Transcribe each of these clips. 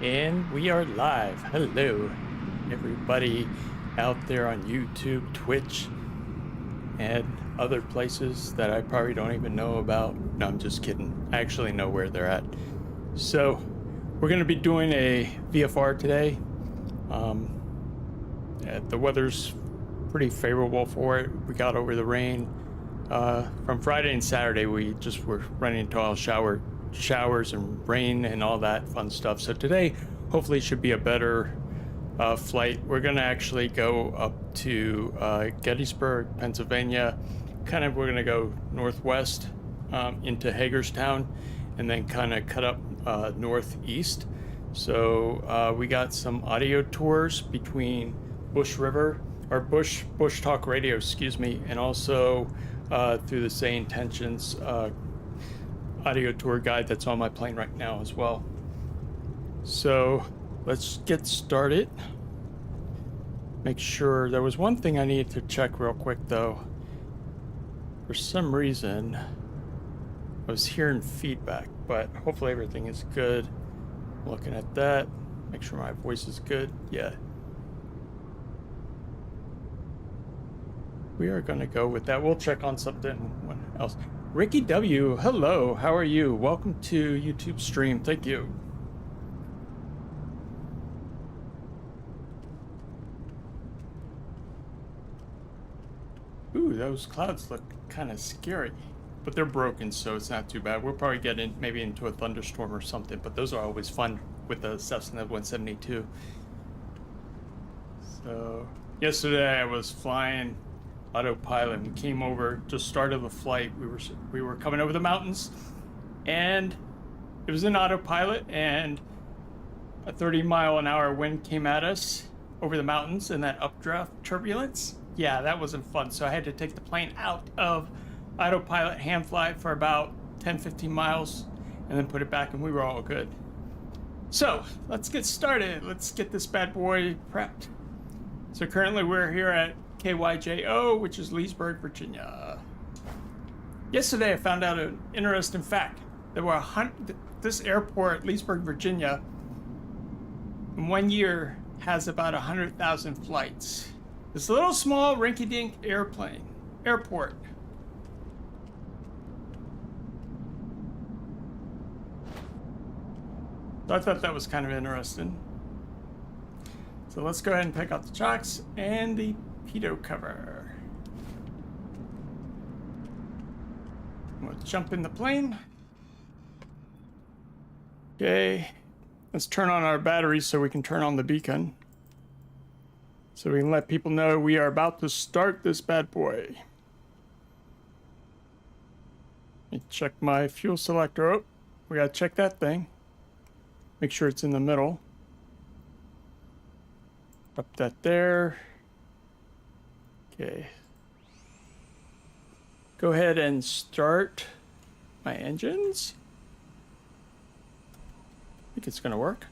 And we are live. Hello, everybody out there on YouTube, Twitch, and other places that I probably don't even know about. No, I'm just kidding. I actually know where they're at. So, we're going to be doing a VFR today. The weather's pretty favorable for it. We got over the rain. From Friday and Saturday, we just were running into all showers and rain and all that fun stuff. So today, hopefully, should be a better flight. We're gonna actually go up to Gettysburg, Pennsylvania. We're gonna go northwest into Hagerstown, and then kind of cut up northeast. So we got some audio tours between Bush River or Bush Talk Radio, excuse me, and also through the Say Intentions audio tour guide that's on my plane right now as well. So let's get started. Make sure there was one thing I needed to check real quick though. For some reason I was hearing feedback, but hopefully everything is good. Looking at that, make sure my voice is good. Yeah, we are going to go with that. We'll check on something else. Ricky W, hello, how are you? Welcome to YouTube stream. Thank you. Ooh, those clouds look kind of scary, but they're broken, so it's not too bad. We'll probably get in maybe into a thunderstorm or something, but those are always fun with the Cessna 172. So yesterday I was flying autopilot. We came over, just started the flight. We were coming over the mountains, and it was in autopilot, and a 30-mile-an-hour wind came at us over the mountains in that updraft turbulence. Yeah, that wasn't fun. So I had to take the plane out of autopilot, hand fly for about 10-15 miles, and then put it back, and we were all good. So let's get started. Let's get this bad boy prepped. So currently we're here at KJYO, which is Leesburg, Virginia. Yesterday I found out an interesting fact. There were this airport, Leesburg, Virginia, in 1 year has about 100,000 flights. This little small rinky-dink airport. So I thought that was kind of interesting. So let's go ahead and pick out the chocks and the pitot cover. We'll jump in the plane. Okay, let's turn on our batteries so we can turn on the beacon. So we can let people know we are about to start this bad boy. Let me check my fuel selector. Oh, we gotta check that thing. Make sure it's in the middle. Up that there. Okay. Go ahead and start my engines. I think it's gonna work.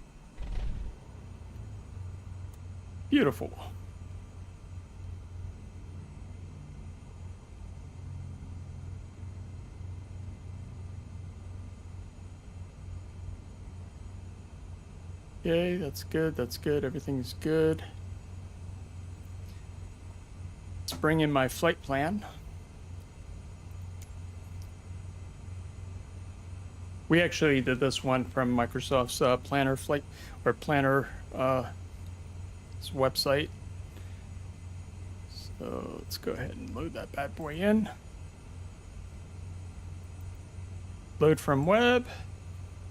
Beautiful. Okay, that's good, everything's good. Let's bring in my flight plan. We actually did this one from Microsoft's Planner flight, or Planner website. So let's go ahead and load that bad boy in. Load from web.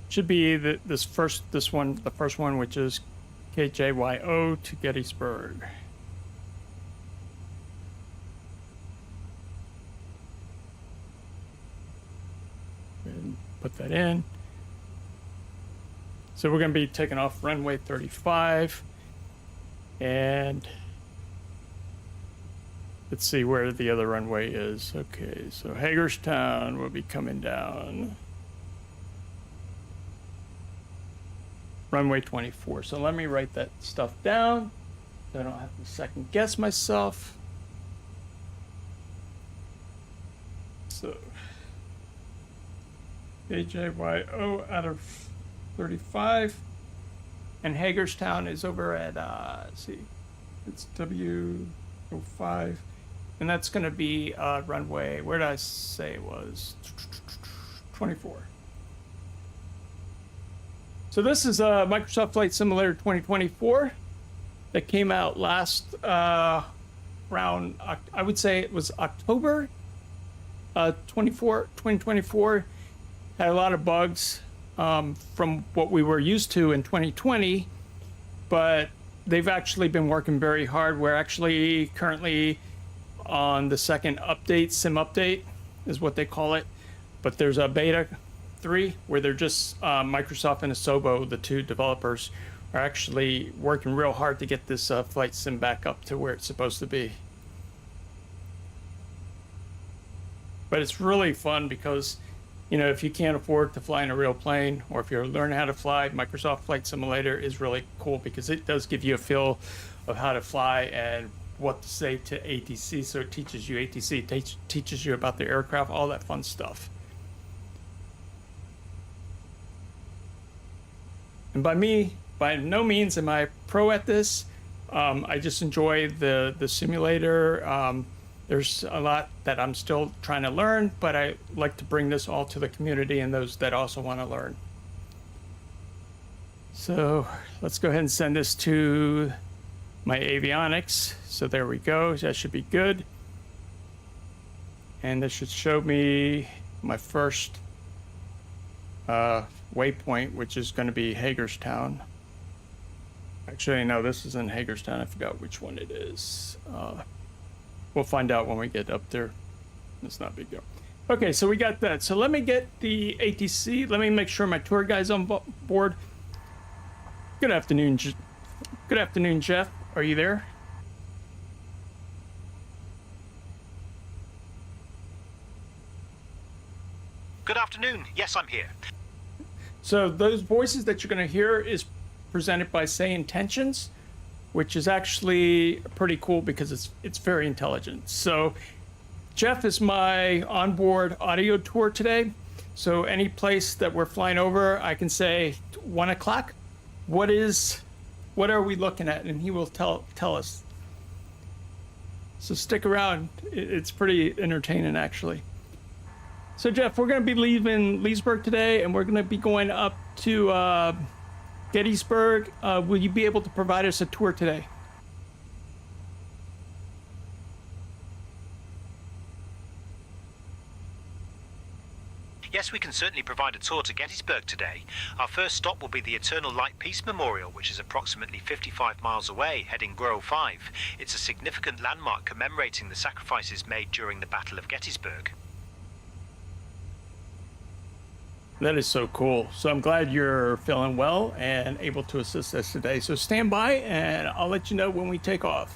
Should be the first one, which is KJYO to Gettysburg. And put that in. So we're going to be taking off runway 35, and let's see where the other runway is. Okay, so Hagerstown will be coming down. Runway 24. So let me write that stuff down so I don't have to second guess myself. So KJYO out of 35. and Hagerstown is over at, let's see, it's W05, and that's going to be runway, where did I say it was? 24. So this is Microsoft Flight Simulator 2024 that came out last around, I would say it was October 2024. Had a lot of bugs from what we were used to in 2020, but they've actually been working very hard. We're actually currently on the second update, sim update is what they call it, but there's a beta 3 where they're just Microsoft and Asobo, the two developers, are actually working real hard to get this flight sim back up to where it's supposed to be. But it's really fun because, you know, if you can't afford to fly in a real plane, or if you're learning how to fly, Microsoft Flight Simulator is really cool because it does give you a feel of how to fly and what to say to ATC. So it teaches you ATC, teaches you about the aircraft, all that fun stuff. And by no means am I pro at this. I just enjoy the simulator. There's a lot that I'm still trying to learn, but I like to bring this all to the community and those that also want to learn. So let's go ahead and send this to my avionics. So there we go. That should be good. And this should show me my first waypoint, which is going to be Hagerstown. Actually, no, this isn't Hagerstown. I forgot which one it is. We'll find out when we get up there. It's not a big deal. Okay, so we got that. So let me get the ATC. Let me make sure my tour guide's on board. Good afternoon. Good afternoon, Jeff. Are you there? Good afternoon. Yes, I'm here. So those voices that you're going to hear is presented by Say Intentions, which is actually pretty cool because it's very intelligent. So Jeff is my onboard audio tour today. So any place that we're flying over, I can say 1 o'clock. What are we looking at? And he will tell us. So stick around. It's pretty entertaining, actually. So Jeff, we're going to be leaving Leesburg today, and we're going to be going up to Gettysburg. Will you be able to provide us a tour today? Yes, we can certainly provide a tour to Gettysburg today. Our first stop will be the Eternal Light Peace Memorial, which is approximately 55 miles away, heading Grove 5. It's a significant landmark commemorating the sacrifices made during the Battle of Gettysburg. That is so cool. So I'm glad you're feeling well and able to assist us today. So stand by and I'll let you know when we take off.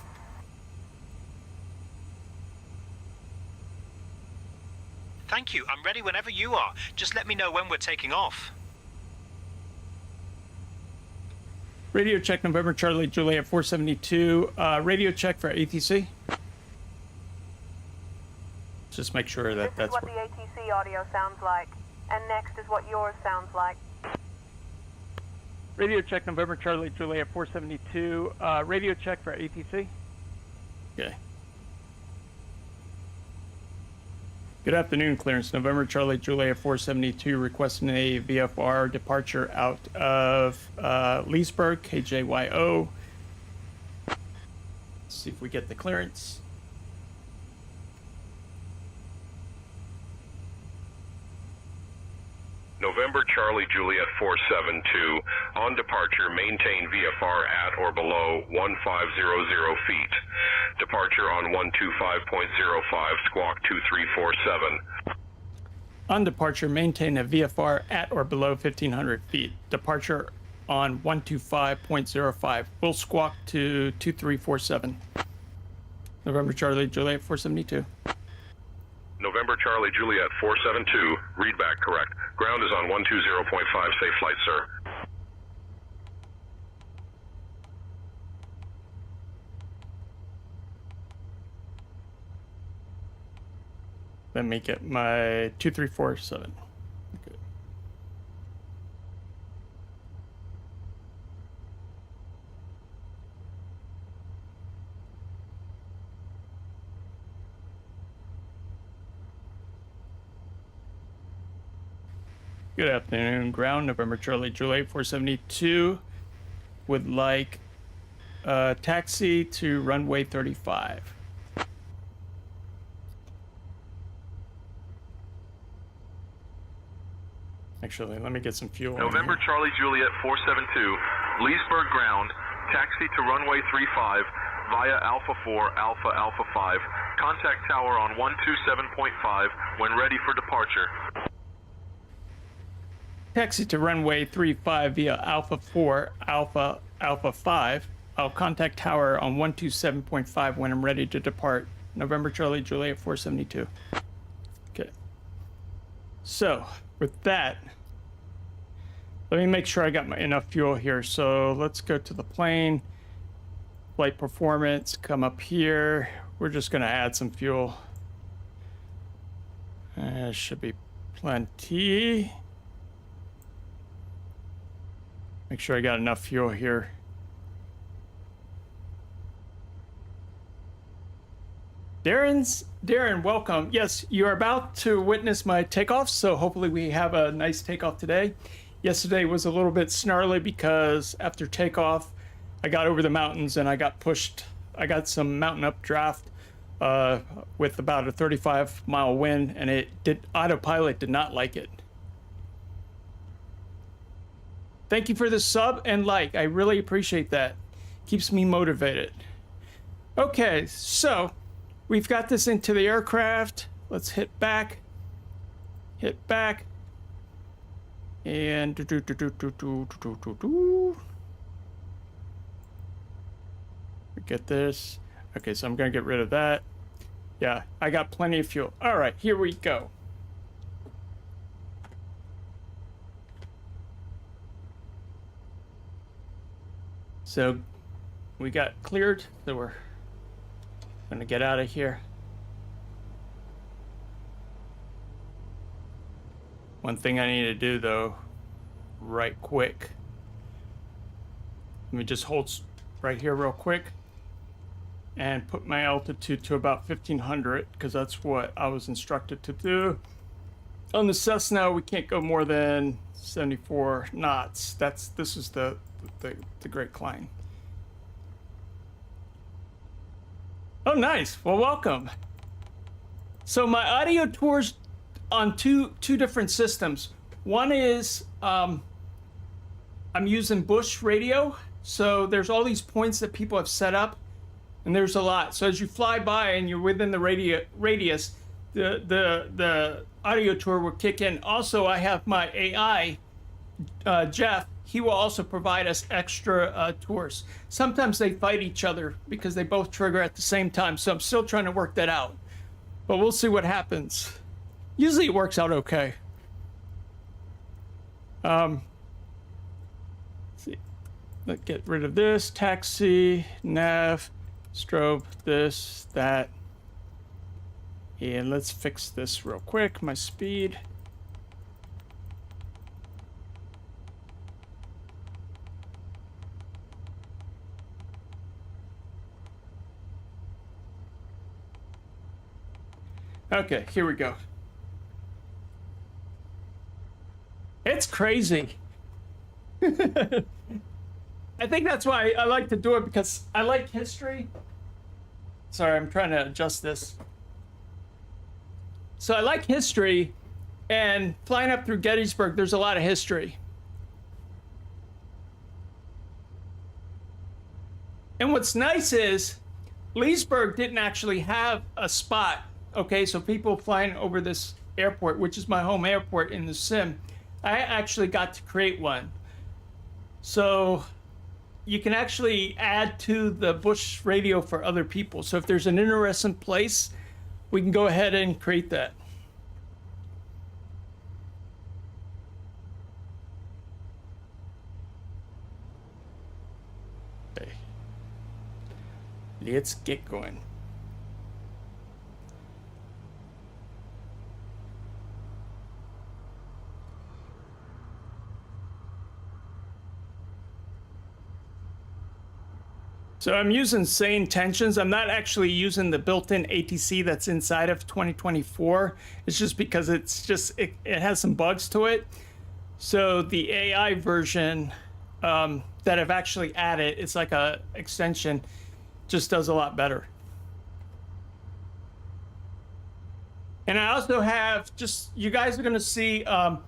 Thank you. I'm ready whenever you are. Just let me know when we're taking off. Radio check November Charlie Juliet 472. Radio check for ATC. Just make sure that that's what the ATC audio sounds like. And next is what yours sounds like. Radio check November Charlie Juliet 472. Radio check for ATC. Okay. Good afternoon, clearance. November Charlie Juliet 472 requesting a VFR departure out of Leesburg, KJYO. Let's see if we get the clearance. November Charlie Juliet 472, on departure maintain VFR at or below 1500 feet. Departure on 125.05, squawk 2347. On departure maintain a VFR at or below 1500 feet. Departure on 125.05. We'll squawk to 2347. November Charlie Juliet 472. November Charlie Juliet 472, readback correct. Ground is on 120.5, safe flight, sir. Let me get my 2347. Okay. Good afternoon, ground. November Charlie Juliet 472 would like a taxi to runway 35. Actually, let me get some fuel. November Charlie Juliet 472, Leesburg ground, taxi to runway 35 via Alpha 4, Alpha Alpha 5. Contact tower on 127.5 when ready for departure. Taxi to runway 35 via Alpha 4, Alpha Alpha 5. I'll contact tower on 127.5 when I'm ready to depart. November Charlie Juliet 472. Okay. So, with that, let me make sure I got enough fuel here. So let's go to the plane. Flight performance, come up here. We're just gonna add some fuel. Should be plenty. Make sure I got enough fuel here. Darren, welcome. Yes, you're about to witness my takeoff, so hopefully we have a nice takeoff today. Yesterday was a little bit snarly because after takeoff, I got over the mountains and I got pushed. I got some mountain updraft with about a 35-mile wind, and autopilot did not like it. Thank you for the sub and like. I really appreciate that. Keeps me motivated. Okay, so we've got this into the aircraft. Let's hit back. Hit back. And we get this. Okay, so I'm gonna get rid of that. Yeah, I got plenty of fuel. All right, here we go. So we got cleared, so we're gonna get out of here. One thing I need to do though, right quick. Let me just hold right here real quick and put my altitude to about 1500 because that's what I was instructed to do. On the Cessna, we can't go more than 74 knots. This is the Great Klein. Oh, nice. Well, welcome. So my audio tours on two different systems. One is I'm using Bush radio. So there's all these points that people have set up, and there's a lot. So as you fly by and you're within the radius, the audio tour will kick in. Also, I have my AI, Jeff. He will also provide us extra tours. Sometimes they fight each other because they both trigger at the same time. So I'm still trying to work that out, but we'll see what happens. Usually it works out okay. Let's see. Let's get rid of this. Taxi, nav, strobe, this, that. And let's fix this real quick. My speed. Okay, here we go. It's crazy. I think that's why I like to do it, because I like history. Sorry, I'm trying to adjust this. So I like history, and flying up through Gettysburg, there's a lot of history. And what's nice is Leesburg didn't actually have a spot. Okay, so people flying over this airport, which is my home airport in the sim, I actually got to create one. So you can actually add to the Bush radio for other people. So if there's an interesting place, we can go ahead and create that. Okay. Let's get going. So I'm using sane tensions. I'm not actually using the built-in ATC that's inside of 2024. It's just because it has some bugs to it. So the AI version that I've actually added, it's like a extension, just does a lot better. And I also have just, you guys are gonna see a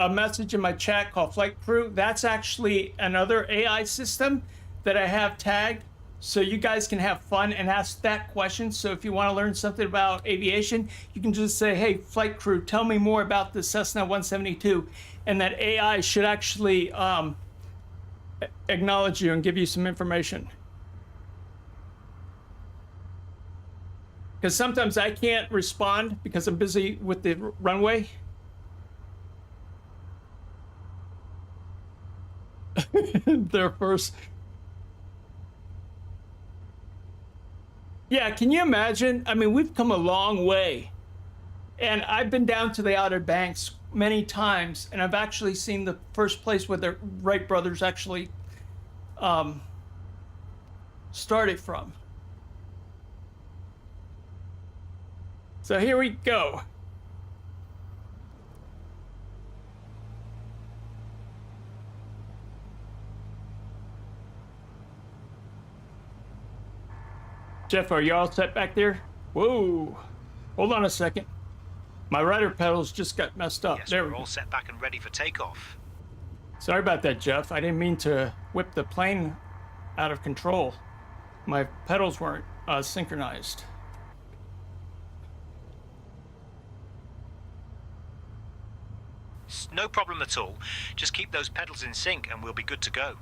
message in my chat called Flight Crew. That's actually another AI system that I have tagged, so you guys can have fun and ask that question. So if you want to learn something about aviation, you can just say, hey, Flight Crew, tell me more about the Cessna 172. And that AI should actually acknowledge you and give you some information. Because sometimes I can't respond because I'm busy with the runway. Their first. Yeah, can you imagine? I mean, we've come a long way. And I've been down to the Outer Banks many times, and I've actually seen the first place where the Wright brothers actually started from. So here we go. Jeff, are you all set back there? Whoa. Hold on a second. My rudder pedals just got messed up. Yes, there we're all set back and ready for takeoff. Sorry about that, Jeff. I didn't mean to whip the plane out of control. My pedals weren't synchronized. No problem at all. Just keep those pedals in sync and we'll be good to go.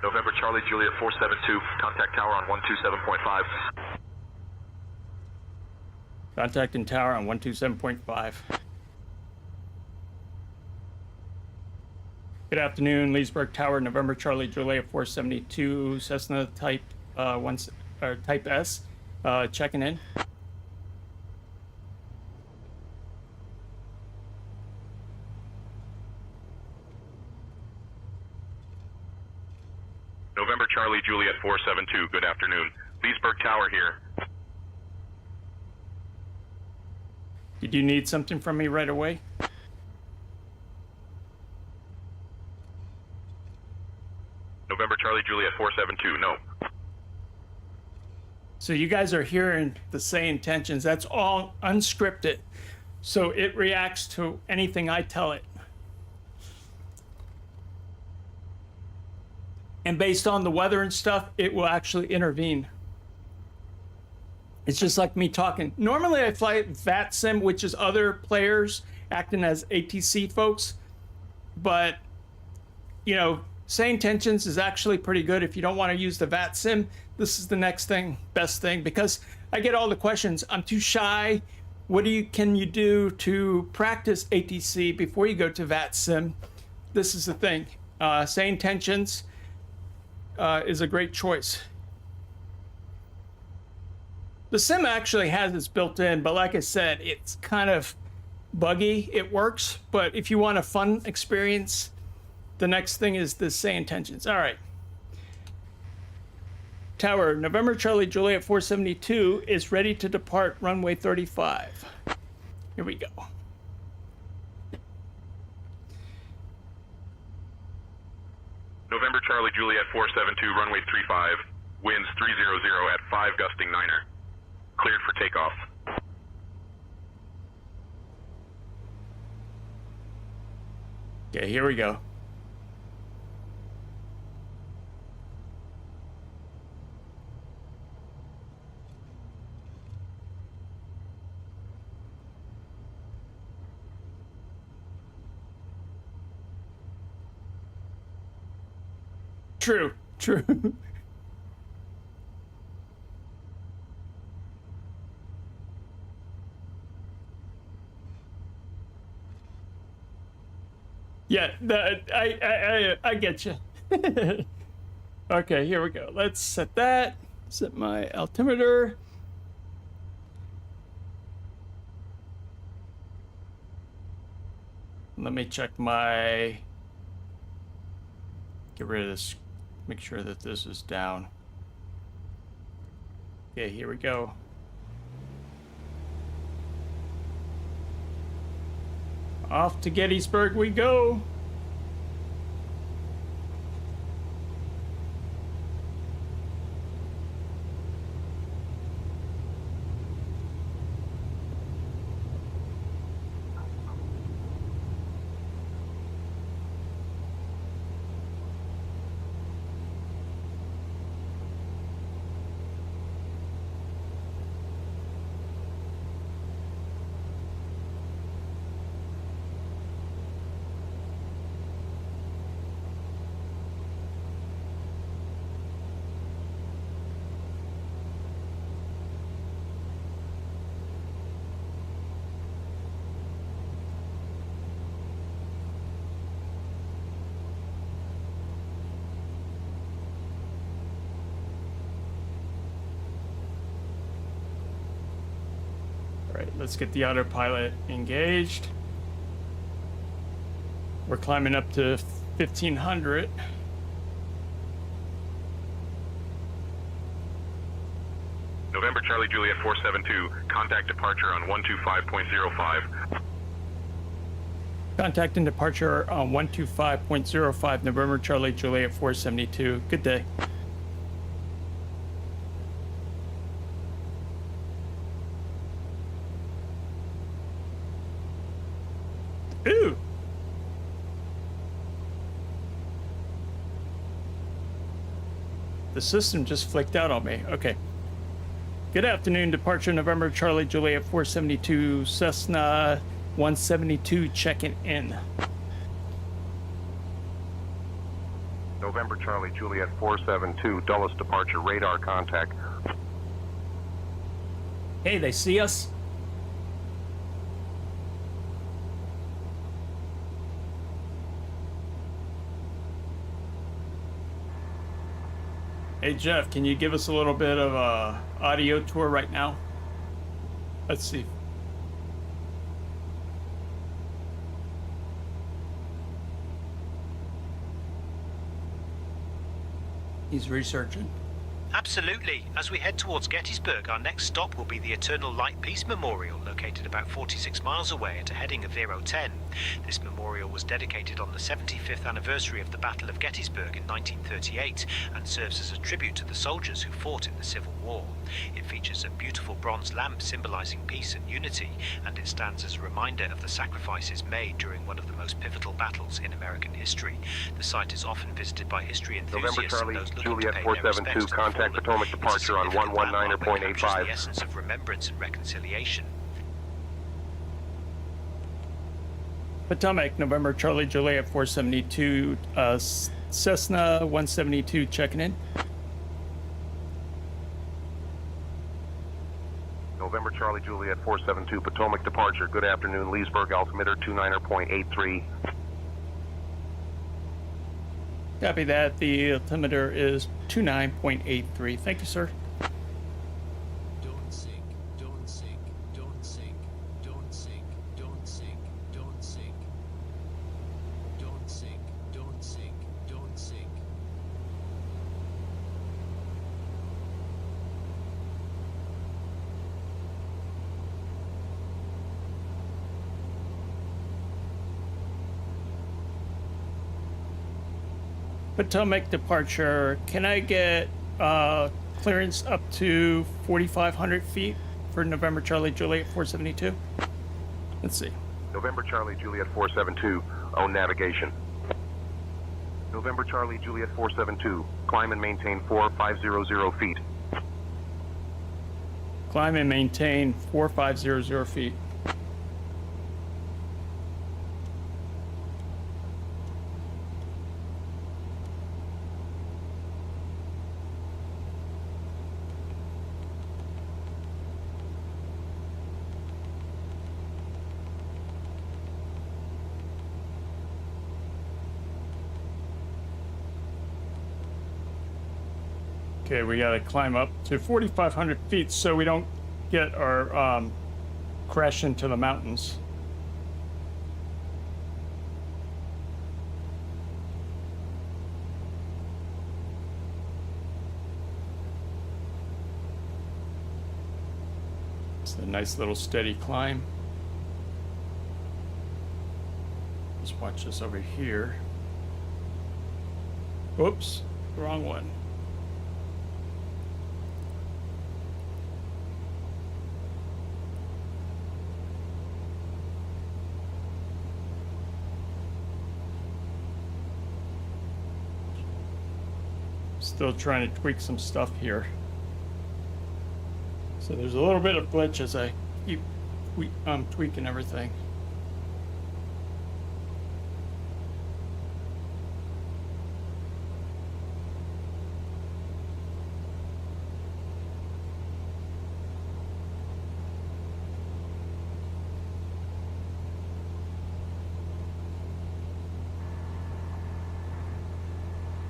November Charlie Juliet 472, contact tower on 127.5. Contacting tower on 127.5. Good afternoon, Leesburg Tower, November Charlie Juliet 472, Cessna Type Type S, checking in. November Charlie Juliet 472, good afternoon. Leesburg Tower here. Did you need something from me right away? November Charlie Juliet 472, no. So you guys are hearing the say intentions. That's all unscripted. So it reacts to anything I tell it. And based on the weather and stuff, it will actually intervene. It's just like me talking. Normally I fly VATSIM, which is other players acting as ATC folks. But, you know, say intentions is actually pretty good. If you don't want to use the VATSIM, this is the next thing, best thing. Because I get all the questions. I'm too shy. What can you do to practice ATC before you go to VATSIM? This is the thing. Say intentions is a great choice. The sim actually has this built in, but like I said, it's kind of buggy. It works, but if you want a fun experience, the next thing is the say intentions. All right. Tower, November Charlie Juliet 472 is ready to depart runway 35. Here we go. November Charlie Juliet 472, runway 35, winds 300 at 5 gusting 9er. Cleared for takeoff. Okay, here we go. True, true. Yeah, I get you. Okay, here we go. Let's set that. Set my altimeter. Let me check my... Get rid of this. Make sure that this is down. Okay, here we go. Off to Gettysburg we go. Let's get the autopilot engaged. We're climbing up to 1500. November Charlie Juliet 472, contact departure on 125.05. Contact and departure on 125.05, November Charlie Juliet 472. Good day. Ooh! The system just flicked out on me. Okay. Good afternoon, departure November Charlie Juliet 472, Cessna 172 checking in. November Charlie Juliet 472, Dulles departure, radar contact. Hey, they see us? Hey Jeff, can you give us a little bit of a audio tour right now? Let's see. He's researching. Absolutely. As we head towards Gettysburg, our next stop will be the Eternal Light Peace Memorial, located about 46 miles away at a heading of 010. This memorial was dedicated on the 75th anniversary of the Battle of Gettysburg in 1938 and serves as a tribute to the soldiers who fought in the Civil War. It features a beautiful bronze lamp symbolizing peace and unity, and it stands as a reminder of the sacrifices made during one of the most pivotal battles in American history. The site is often visited by history enthusiasts November Charlie and those looking Juliet to pay their 472, respects to the contact fallen. Potomac departure on It's a significant landmark that captures 119.85. the essence of remembrance and reconciliation. Potomac, November Charlie Juliet 472, Cessna 172 checking in. November Charlie Juliet 472, Potomac departure, good afternoon, Leesburg altimeter 29.83. Copy that. The altimeter is 29.83. Thank you, sir. Don't sink, don't sink, don't sink, don't sink, don't sink, don't sink. Don't sink, don't sink, don't sink. Potomac departure. Can I get clearance up to 4,500 feet for November Charlie Juliet 472? Let's see. November Charlie Juliet 472, own navigation. November Charlie Juliet 472, climb and maintain 4500 feet. Climb and maintain 4500 feet. Okay, we gotta climb up to 4,500 feet so we don't get our crash into the mountains. It's a nice little steady climb. Just watch this over here. Whoops, wrong one. Still trying to tweak some stuff here. So there's a little bit of glitch as I keep tweaking everything.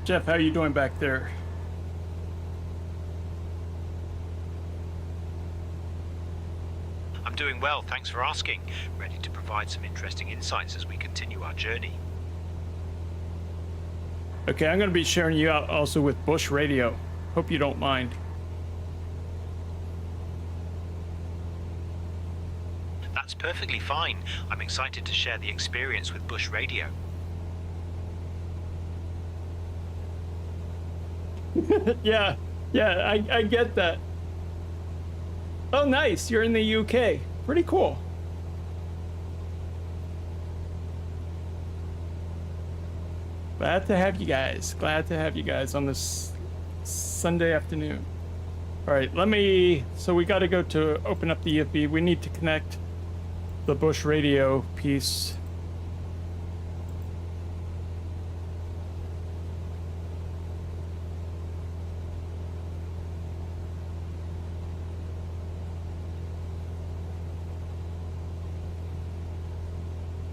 Jeff, how you doing back there? I'm doing well, thanks for asking. Ready to provide some interesting insights as we continue our journey. Okay, I'm going to be sharing you out also with Bush Radio. Hope you don't mind. That's perfectly fine. I'm excited to share the experience with Bush Radio. yeah, I get that. Oh, nice. You're in the UK. Pretty cool. Glad to have you guys. Glad to have you guys on this Sunday afternoon. All right, so we got to go to open up the EFB. We need to connect the Bush Radio piece.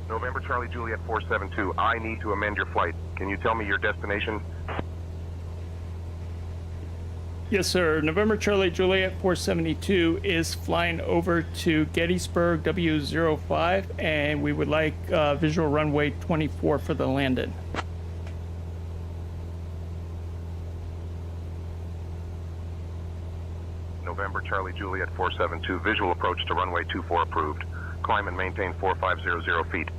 November Charlie Juliet 472, I need to amend your flight. Can you tell me your destination? Yes, sir. November Charlie Juliet 472 is flying over to Gettysburg W05, and we would like visual runway 24 for the landing. November Charlie Juliet 472, visual approach to runway 24 approved. Climb and maintain 4500 feet.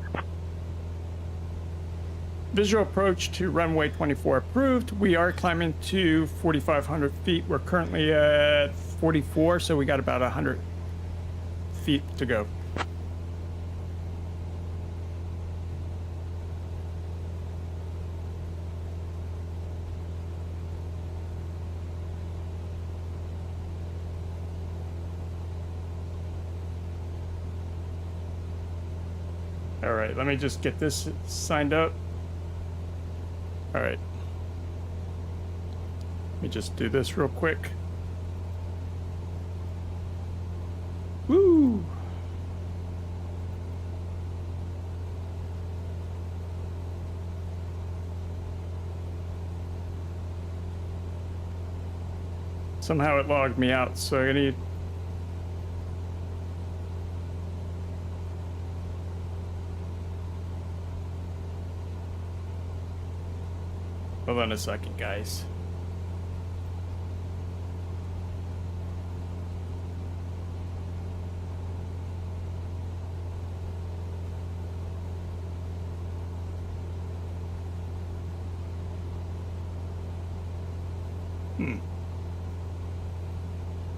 Visual approach to runway 24 approved. We are climbing to 4,500 feet. We're currently at 44, so we got about 100 feet to go. All right, let me just get this signed up. All right. Let me just do this real quick. Woo! Somehow it logged me out, so I need... Hold on a second, guys.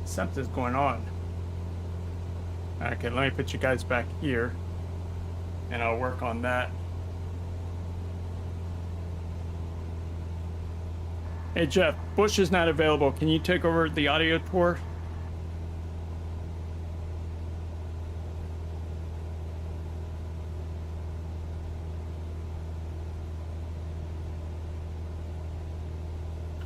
Something's going on. Okay, let me put you guys back here, and I'll work on that. Hey Jeff, Bush is not available. Can you take over the audio tour?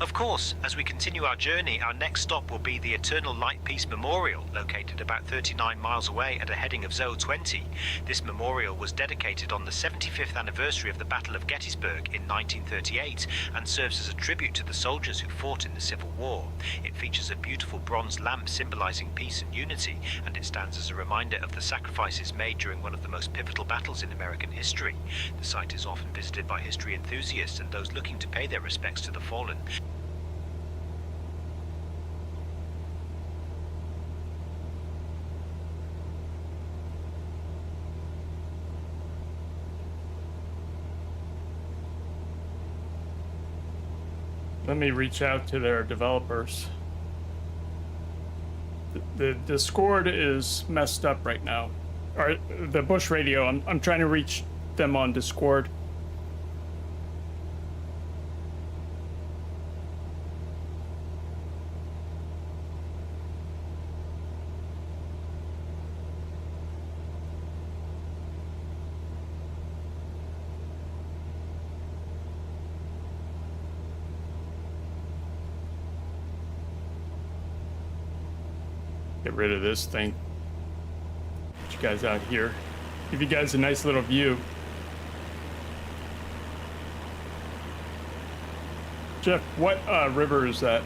Of course, as we continue our journey, our next stop will be the Eternal Light Peace Memorial, located about 39 miles away at a heading of ZO 20. This memorial was dedicated on the 75th anniversary of the Battle of Gettysburg in 1938 and serves as a tribute to the soldiers who fought in the Civil War. It features a beautiful bronze lamp symbolizing peace and unity, and it stands as a reminder of the sacrifices made during one of the most pivotal battles in American history. The site is often visited by history enthusiasts and those looking to pay their respects to the fallen. Let me reach out to their developers. The Discord is messed up right now. Or the Bush Radio, I'm trying to reach them on Discord. Get rid of this thing. Get you guys out here. Give you guys a nice little view. Jeff, what river is that?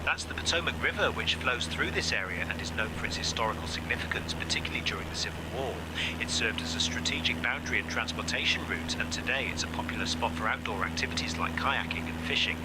That's the Potomac River, which flows through this area and is known for its historical significance, particularly during the Civil War. It served as a strategic boundary and transportation route, and today it's a popular spot for outdoor activities like kayaking and fishing.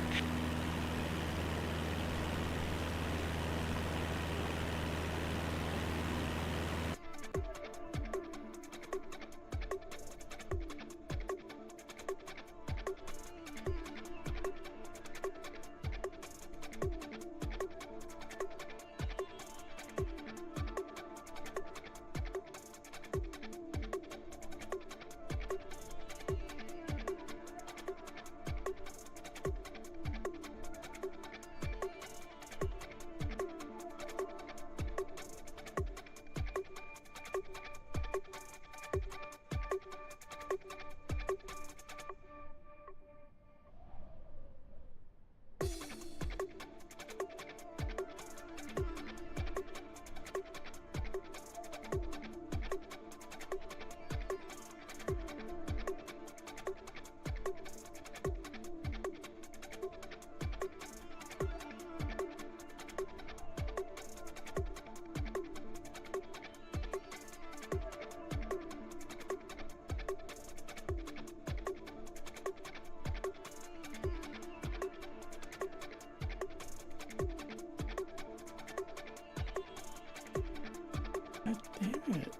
God damn it.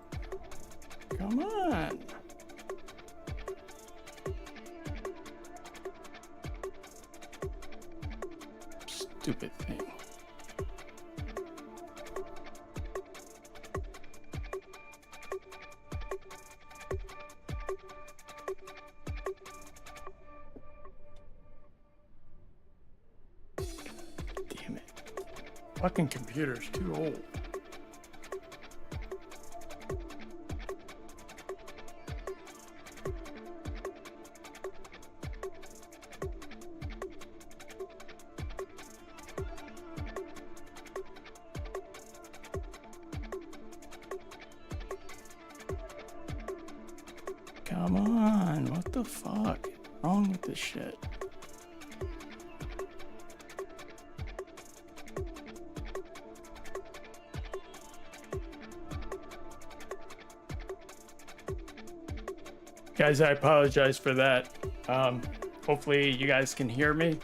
Come on. Stupid thing. Damn it. Fucking computer's too old. Come on, what the fuck? What's wrong with this shit? Guys, I apologize for that. Hopefully you guys can hear me.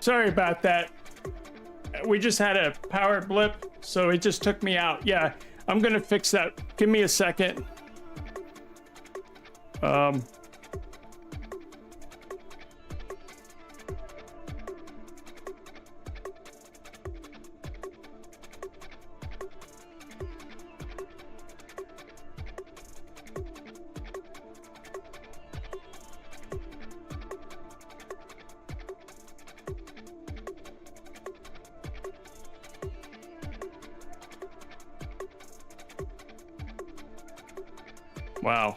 Sorry about that. We just had a power blip, so it just took me out. Yeah, I'm gonna fix that. Give me a second. Wow.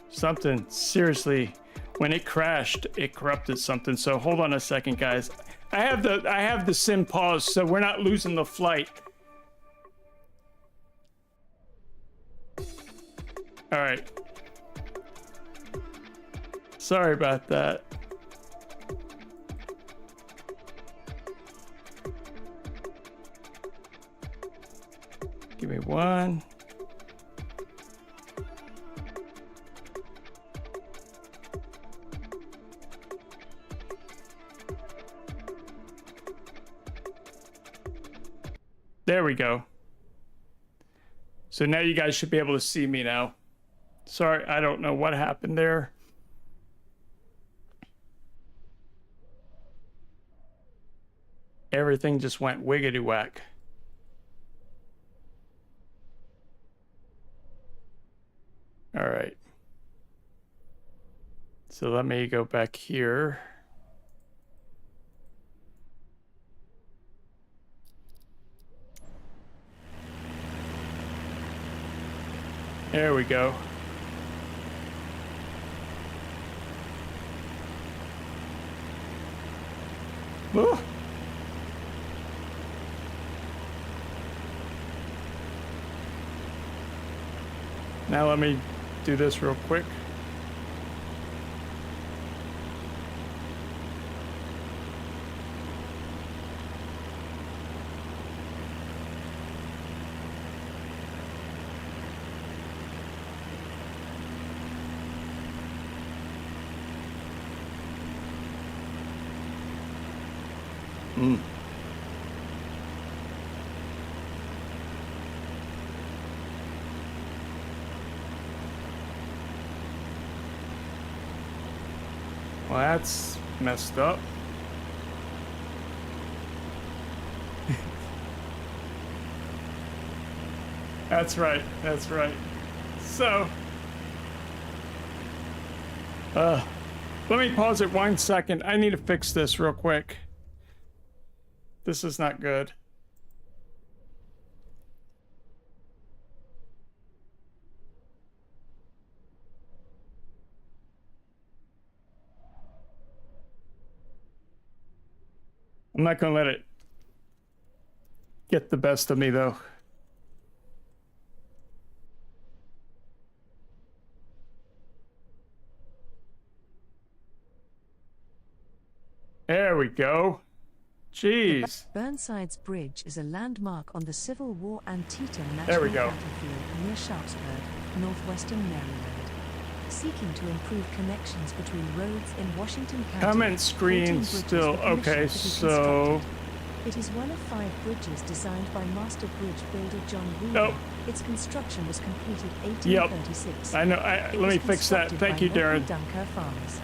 Something seriously, when it crashed, it corrupted something. So hold on a second, guys. I have the sim paused, so we're not losing the flight. All right. Sorry about that. Give me one. There we go. So now you guys should be able to see me now. Sorry, I don't know what happened there. Everything just went wiggity whack. All right. So let me go back here. There we go. Woo. Now let me do this real quick. Well, that's messed up. That's right. That's right. So, let me pause it 1 second. I need to fix this real quick. This is not good. I'm not gonna let it get the best of me, though. There we go. Jeez. Burnside's Bridge is a landmark on the Civil War Antietam There we National go. Battlefield near Sharpsburg, northwestern Maryland. Seeking to improve connections between roads in Washington County. Comment screen 14 bridges still were commissioned okay, to be so constructed. It is one of 5 bridges designed by master bridge builder John Weaver. Nope. Its construction was completed Yep. 1836. I know. It Let me was fix that. constructed Thank by you, Darren. local Dunker farmers.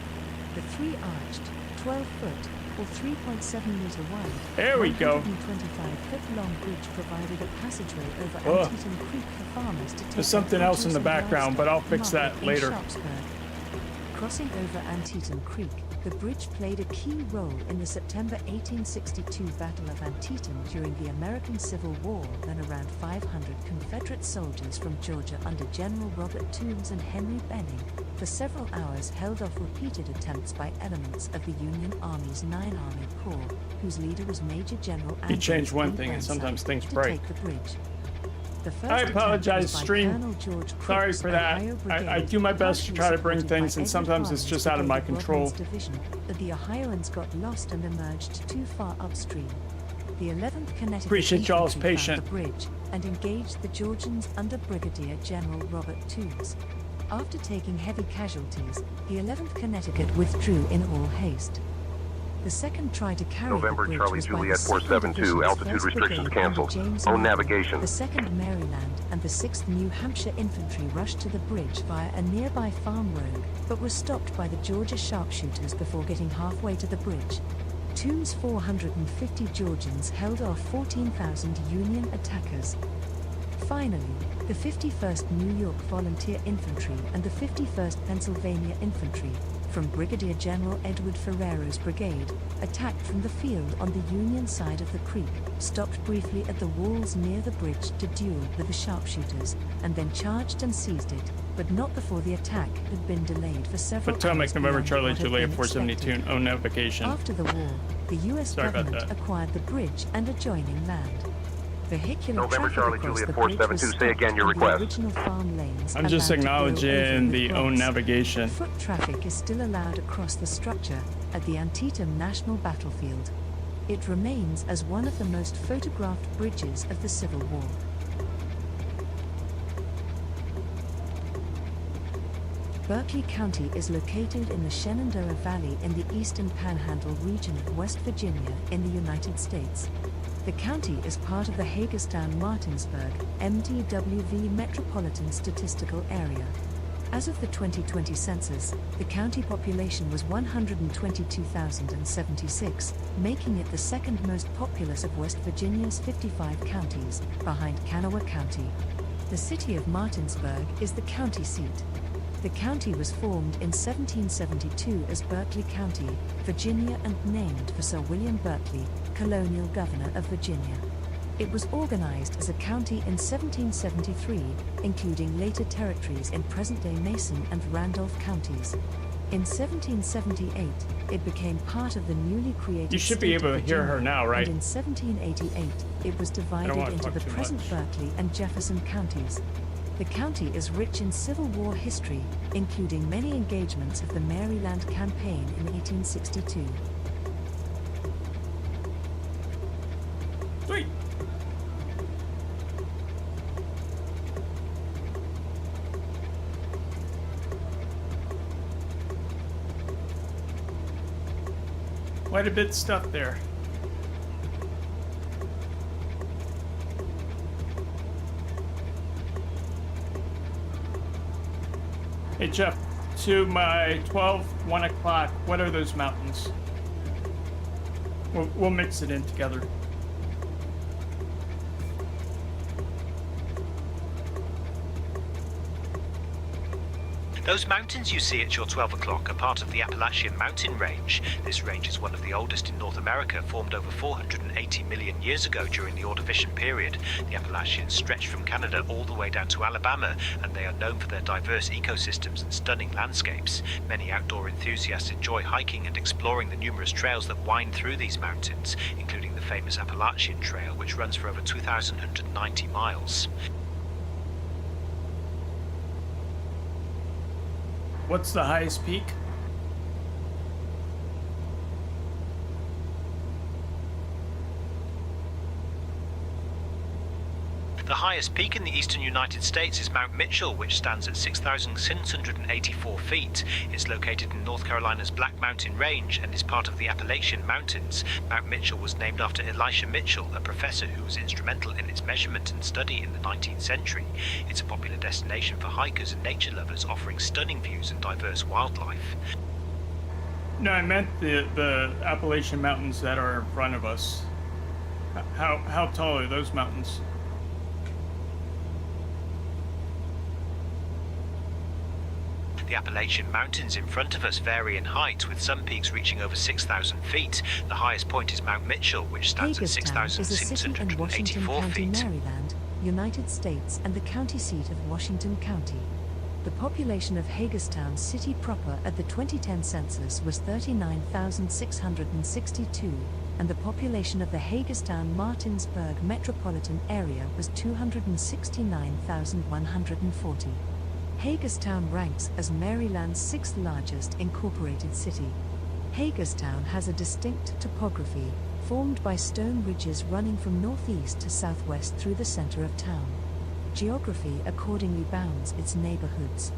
The 3-arched, 12-foot, or 3.7-meter wide, There we go. 125-foot long bridge provided a passageway over Ugh. Antietam Creek for farmers to take There's something their else in the produce and background, but I'll livestock fix to that market in later. Sharpsburg. Crossing over Antietam Creek, the bridge played a key role in the September 1862 Battle of Antietam during the American Civil War, when around 500 Confederate soldiers from Georgia under General Robert Toombs and Henry Benning, for several hours held off repeated attempts by elements of the Union Army's 9th Army Corps, whose leader was Major General You change Andrew one B. thing and Burnside, sometimes things to break. take the bridge. The first I attempt apologize, was by stream. Colonel George Sorry Crooks, for that. Ohio I Brigade, do my best to try to bring partially things, supported and by sometimes Edward it's just Farley's out of my Brigade control. Rodman's Division, but the Ohioans got lost and emerged too far upstream. The 11th Connecticut Appreciate y'all's Infantry patience. found the bridge and engaged the Georgians under Brigadier General Robert Toombs. After taking heavy casualties, the 11th Connecticut withdrew in all haste. The second try to carry November, the bridge Charlie was by Juliet the 472, 2nd Division's altitude 1st restrictions Brigade under canceled. James Own Morgan. navigation. The 2nd Maryland and the 6th New Hampshire Infantry rushed to the bridge via a nearby farm road, but were stopped by the Georgia sharpshooters before getting halfway to the bridge. Toombs' 450 Georgians held off 14,000 Union attackers. Finally, the 51st New York Volunteer Infantry and the 51st Pennsylvania Infantry, from Brigadier General Edward Ferrero's brigade, attacked from the field on the Union side of the creek, stopped briefly at the walls near the bridge to duel with the sharpshooters, and then charged and seized it, but not before the attack had been delayed for several Potomac, hours November, beyond Charlie, what had Juliet, been 472, expected. own navigation. After the war, the U.S. Sorry about government that. acquired the bridge and adjoining land. Vehicular November, traffic Charlie, across Juliet the bridge was 472, say again stopped your and the request. original farm lanes I'm just allowed to go over acknowledging the own cross. navigation. Foot traffic is still allowed across the structure at the Antietam National Battlefield. It remains as one of the most photographed bridges of the Civil War. Berkeley County is located in the Shenandoah Valley in the eastern panhandle region of West Virginia in the United States. The county is part of the Hagerstown-Martinsburg, MDWV Metropolitan Statistical Area. As of the 2020 census, the county population was 122,076, making it the second most populous of West Virginia's 55 counties, behind Kanawha County. The city of Martinsburg is the county seat. The county was formed in 1772 as Berkeley County, Virginia, and named for Sir William Berkeley, colonial governor of Virginia. It was organized as a county in 1773, including later territories in present-day Mason and Randolph counties. In 1778, it became part of the newly created You should be state able of to hear her Virginia, now, right? And in 1788, it was divided wanna into talk the too present much. Berkeley and Jefferson counties. The county is rich in Civil War history, including many engagements of the Maryland Campaign in 1862. Sweet. Quite a bit of stuff there. Hey Jeff, to my 12, 1 o'clock, what are those mountains? We'll mix it in together. Those mountains you see at your 12 o'clock are part of the Appalachian Mountain Range. This range is one of the oldest in North America, formed over 480 million years ago during the Ordovician period. The Appalachians stretch from Canada all the way down to Alabama, and they are known for their diverse ecosystems and stunning landscapes. Many outdoor enthusiasts enjoy hiking and exploring the numerous trails that wind through these mountains, including the famous Appalachian Trail, which runs for over 2,190 miles. What's the highest peak? The highest peak in the eastern United States is Mount Mitchell, which stands at 6,684 feet. It's located in North Carolina's Black Mountain Range and is part of the Appalachian Mountains. Mount Mitchell was named after Elisha Mitchell, a professor who was instrumental in its measurement and study in the 19th century. It's a popular destination for hikers and nature lovers, offering stunning views and diverse wildlife. No, I meant the Appalachian Mountains that are in front of us. How tall are those mountains? The Appalachian Mountains in front of us vary in height, with some peaks reaching over 6,000 feet. The highest point is Mount Mitchell, which stands at Hagerstown is a city in Washington 6,684 County, feet. Maryland, United States, and the county seat of Washington County. The population of Hagerstown City proper at the 2010 census was 39,662, and the population of the Hagerstown-Martinsburg metropolitan area was 269,140. Hagerstown ranks as Maryland's sixth largest incorporated city. Hagerstown has a distinct topography, formed by stone ridges running from northeast to southwest through the center of town. Geography accordingly bounds its neighborhoods.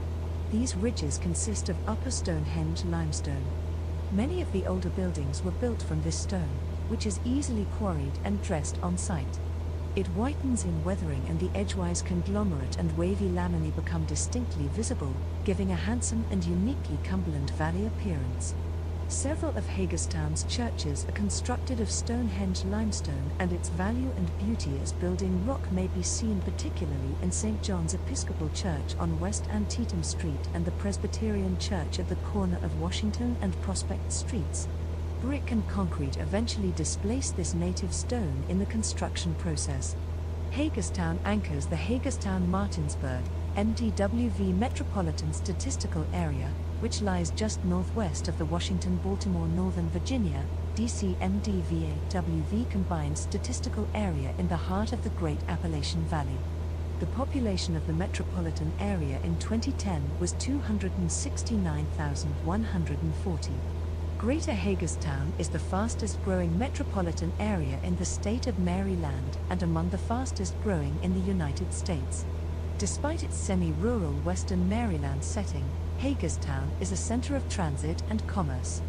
These ridges consist of Upper Stonehenge limestone. Many of the older buildings were built from this stone, which is easily quarried and dressed on site. It whitens in weathering, and the edgewise conglomerate and wavy laminae become distinctly visible, giving a handsome and uniquely Cumberland Valley appearance. Several of Hagerstown's churches are constructed of Stonehenge limestone, and its value and beauty as building rock may be seen particularly in St. John's Episcopal Church on West Antietam Street and the Presbyterian Church at the corner of Washington and Prospect Streets. Brick and concrete eventually displaced this native stone in the construction process. Hagerstown anchors the Hagerstown-Martinsburg, MDWV Metropolitan Statistical Area, which lies just northwest of the Washington-Baltimore Northern Virginia, DC-MDVA-WV combined statistical area in the heart of the Great Appalachian Valley. The population of the metropolitan area in 2010 was 269,140. Greater Hagerstown is the fastest growing metropolitan area in the state of Maryland and among the fastest growing in the United States. Despite its semi-rural western Maryland setting, Hagerstown is a center of transit and commerce.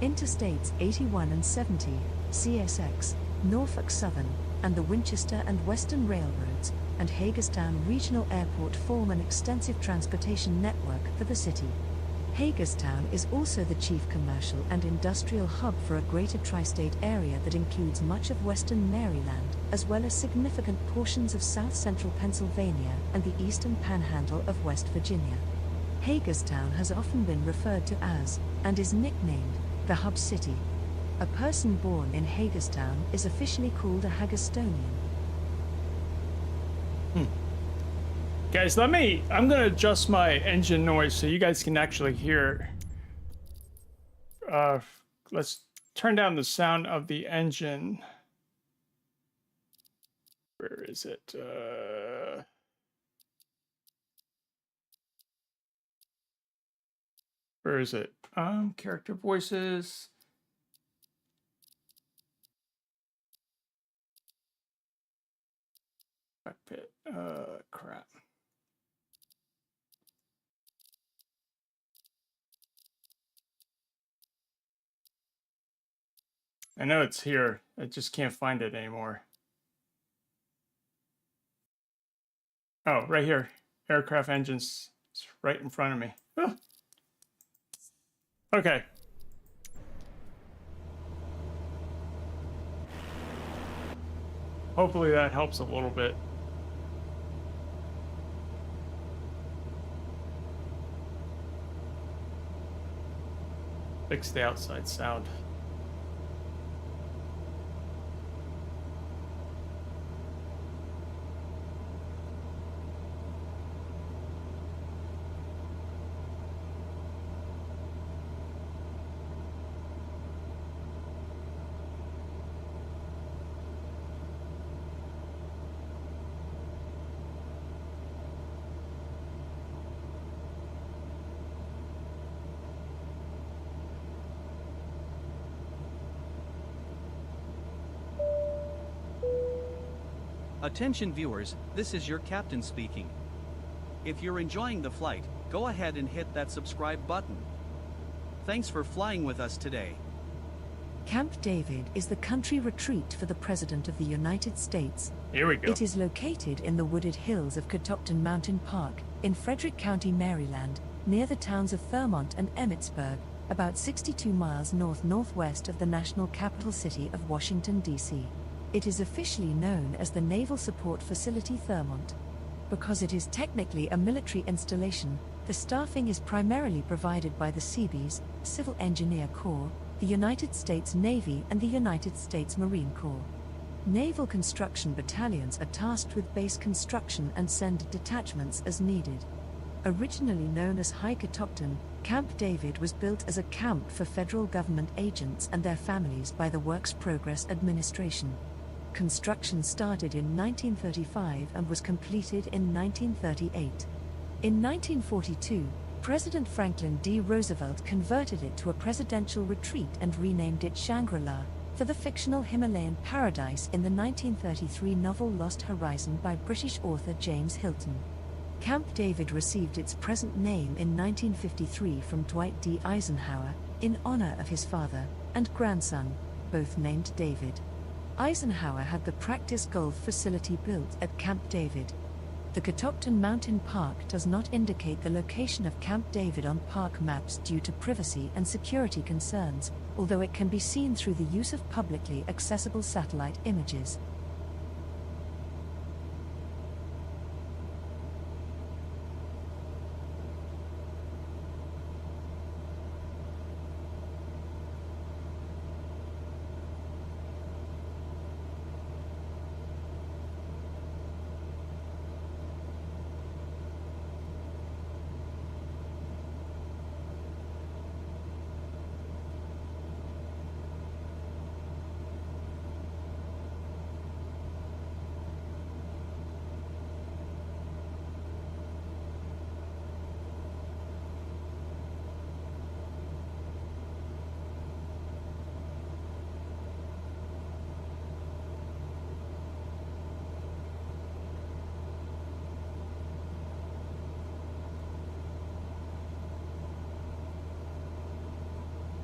Interstates 81 and 70, CSX, Norfolk Southern, and the Winchester and Western Railroads, and Hagerstown Regional Airport form an extensive transportation network for the city. Hagerstown is also the chief commercial and industrial hub for a greater tri-state area that includes much of western Maryland, as well as significant portions of south-central Pennsylvania and the eastern panhandle of West Virginia. Hagerstown has often been referred to as, and is nicknamed, the Hub City. A person born in Hagerstown is officially called a Hagerstonian. Guys, I'm gonna adjust my engine noise so you guys can actually hear. Let's turn down the sound of the engine. Where is it? Where is it? Character voices. Cockpit. Crap. I know it's here. I just can't find it anymore. Oh, right here. Aircraft engines. It's right in front of me. Oh. Okay. Hopefully that helps a little bit. Fix the outside sound. Attention viewers, this is your captain speaking. If you're enjoying the flight, go ahead and hit that subscribe button. Thanks for flying with us today. Camp David is the country retreat for the President of the United States. Here we go. It is located in the wooded hills of Catoctin Mountain Park, in Frederick County, Maryland, near the towns of Fairmont and Emmitsburg, about 62 miles north-northwest of the national capital city of Washington, D.C. It is officially known as the Naval Support Facility Fairmont. Because it is technically a military installation, the staffing is primarily provided by the Seabees, Civil Engineer Corps, the United States Navy and the United States Marine Corps. Naval construction battalions are tasked with base construction and send detachments as needed. Originally known as High Catoctin, Camp David was built as a camp for federal government agents and their families by the Works Progress Administration. Construction started in 1935 and was completed in 1938. In 1942, President Franklin D. Roosevelt converted it to a presidential retreat and renamed it Shangri-La, for the fictional Himalayan paradise in the 1933 novel Lost Horizon by British author James Hilton. Camp David received its present name in 1953 from Dwight D. Eisenhower, in honor of his father and grandson, both named David. Eisenhower had the practice golf facility built at Camp David. The Catoctin Mountain Park does not indicate the location of Camp David on park maps due to privacy and security concerns, although it can be seen through the use of publicly accessible satellite images.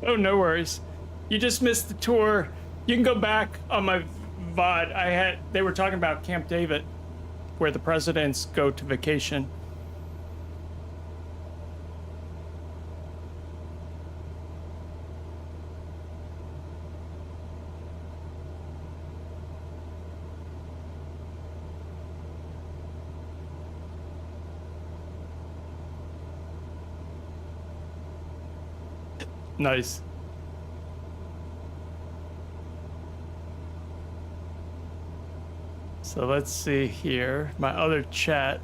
Oh, no worries. You just missed the tour. You can go back on my VOD. They were talking about Camp David, where the presidents go to vacation. Nice. So let's see here. My other chat.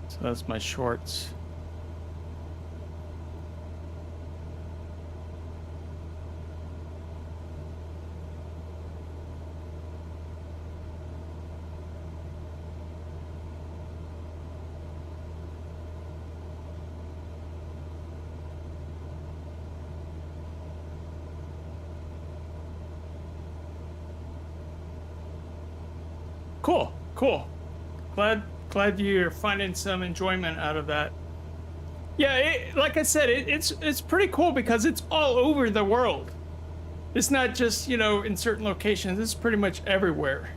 So that's my shorts. Cool, cool. Glad you're finding some enjoyment out of that. Yeah, like I said, it's pretty cool because it's all over the world. It's not just, you know, in certain locations. It's pretty much everywhere.